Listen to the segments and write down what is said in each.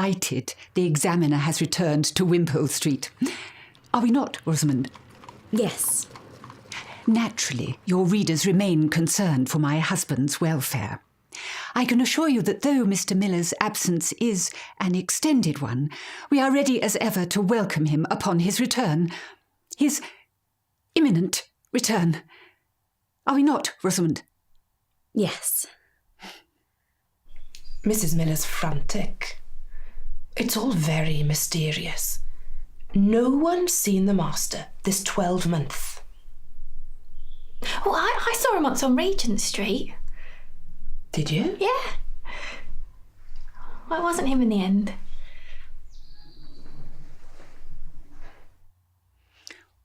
delighted the Examiner has returned to Wimpole Street. Are we not, Rosamond? Yes. Naturally, your readers remain concerned for my husband's welfare. I can assure you that though Mr. Miller's absence is an extended one, we are ready as ever to welcome him upon his return. His imminent return. Are we not, Rosamond? Yes. Mrs. Miller's frantic. It's all very mysterious. No one's seen the master this 12-month. Well, I saw him once on Regent Street. Did you? Yeah. Well, it wasn't him in the end.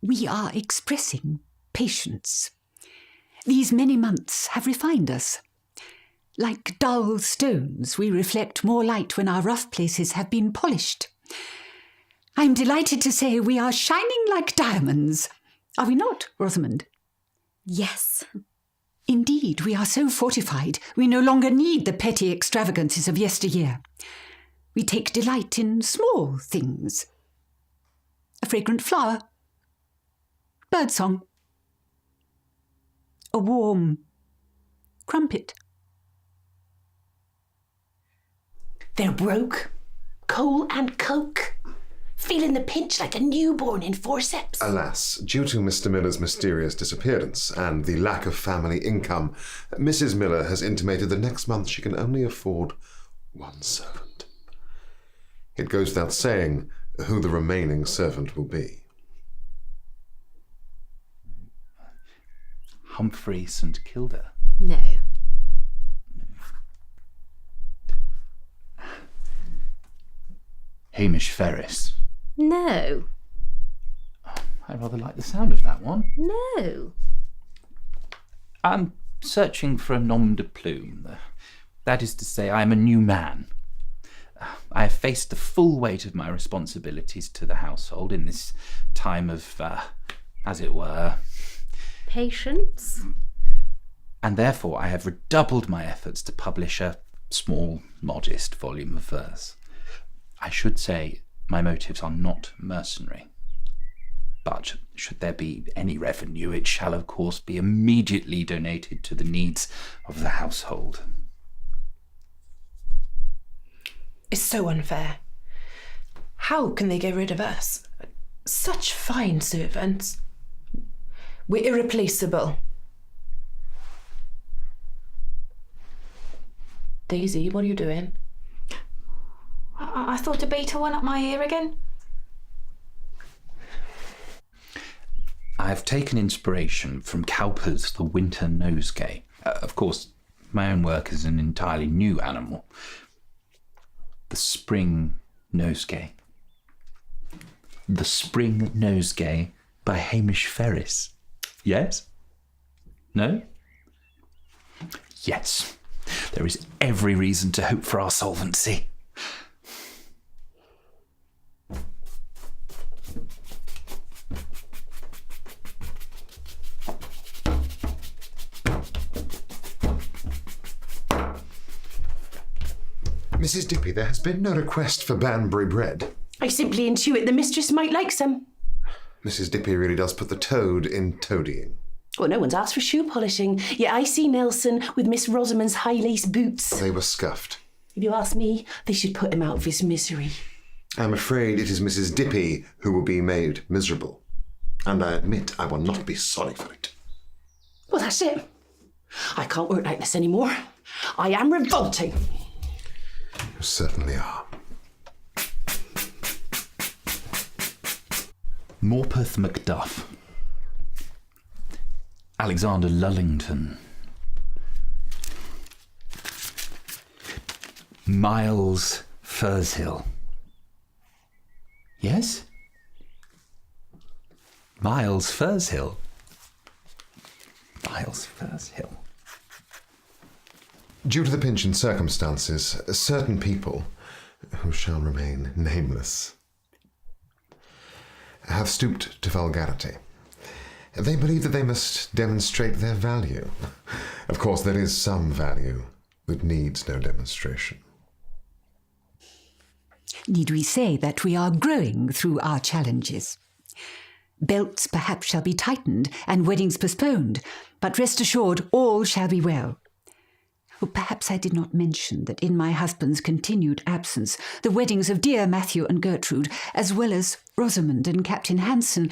We are expressing patience. These many months have refined us. Like dull stones, we reflect more light when our rough places have been polished. I'm delighted to say we are shining like diamonds. Are we not, Rosamond? Yes. Indeed, we are so fortified, we no longer need the petty extravagances of yesteryear. We take delight in small things. A fragrant flower. Birdsong. A warm crumpet. They're broke. Coal and coke. Feeling the pinch like a newborn in forceps. Alas, due to Mr. Miller's mysterious disappearance and the lack of family income, Mrs. Miller has intimated that next month she can only afford one servant. It goes without saying who the remaining servant will be. Humphrey St. Kilda. No. Hamish Ferris. No. I rather like the sound of that one. No. I'm searching for a nom de plume. That is to say, I am a new man. I have faced the full weight of my responsibilities to the household in this time of, as it were... Patience. And therefore I have redoubled my efforts to publish a small, modest volume of verse. I should say my motives are not mercenary. But should there be any revenue, it shall of course be immediately donated to the needs of the household. It's so unfair. How can they get rid of us? Such fine servants. We're irreplaceable. Daisy, what are you doing? I thought a beetle went up my ear again. I've taken inspiration from Cowper's The Winter Nosegay. Of course, my own work is an entirely new animal. The Spring Nosegay. The Spring Nosegay by Hamish Ferris. Yes? No? Yes. There is every reason to hope for our solvency. Mrs. Dippy, there has been no request for Banbury bread. I simply intuit the mistress might like some. Mrs. Dippy really does put the toad in toadying. Well, no one's asked for shoe polishing, yet I see Nelson with Miss Rosamond's high-lace boots. They were scuffed. If you ask me, they should put him out of his misery. I'm afraid it is Mrs. Dippy who will be made miserable. And I admit I will not be sorry for it. Well, that's it. I can't work like this anymore. I am revolting. You certainly are. Morpeth Macduff. Alexander Lullington. Miles Furshill. Yes? Miles Furshill. Miles Furshill. Due to the pinch in circumstances, certain people, who shall remain nameless, have stooped to vulgarity. They believe that they must demonstrate their value. Of course, there is some value that needs no demonstration. Need we say that we are growing through our challenges? Belts perhaps shall be tightened and weddings postponed, but rest assured all shall be well. Well, perhaps I did not mention that in my husband's continued absence, the weddings of dear Matthew and Gertrude, as well as Rosamond and Captain Hanson,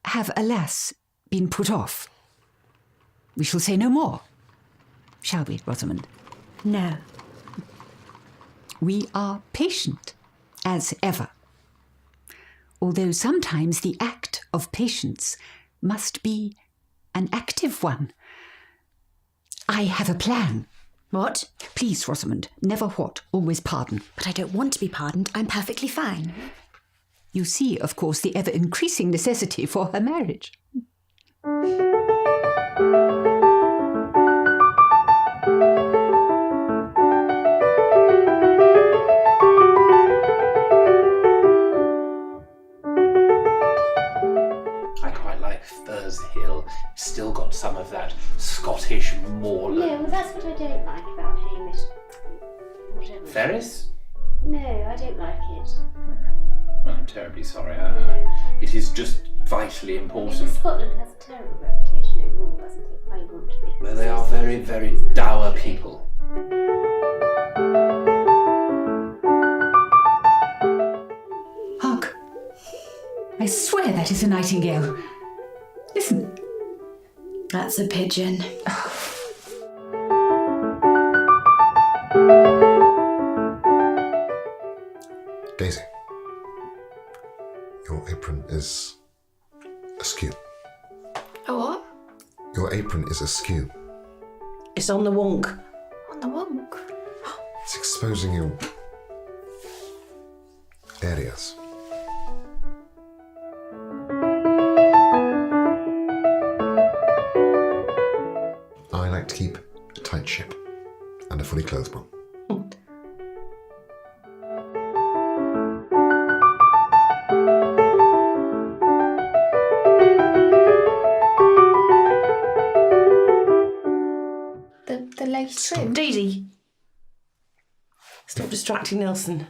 have, alas, been put off. We shall say no more, shall we, Rosamond? No. We are patient, as ever. Although sometimes the act of patience must be an active one. I have a plan. What? Please, Rosamond, never what, always pardon. But I don't want to be pardoned. I'm perfectly fine. You see, of course, the ever-increasing necessity for her marriage. I quite like Furze Hill. Still got some of that Scottish moorland. No, well, that's what I don't like about Hamish. Whatever. Ferris? No, I don't like it. Well, I'm terribly sorry. It is just vitally important. Scotland has a terrible reputation overall, doesn't it? I want to be. Well, they are very, very dour people. Hark! I swear that is a nightingale. Listen. That's a pigeon. Daisy, your apron is askew. Oh, what? Your apron is askew. It's on the wonk. On the wonk. It's exposing your areas. I like to keep a tight ship and a fully clothed one. The lace trim. Daisy! Stop distracting Nelson.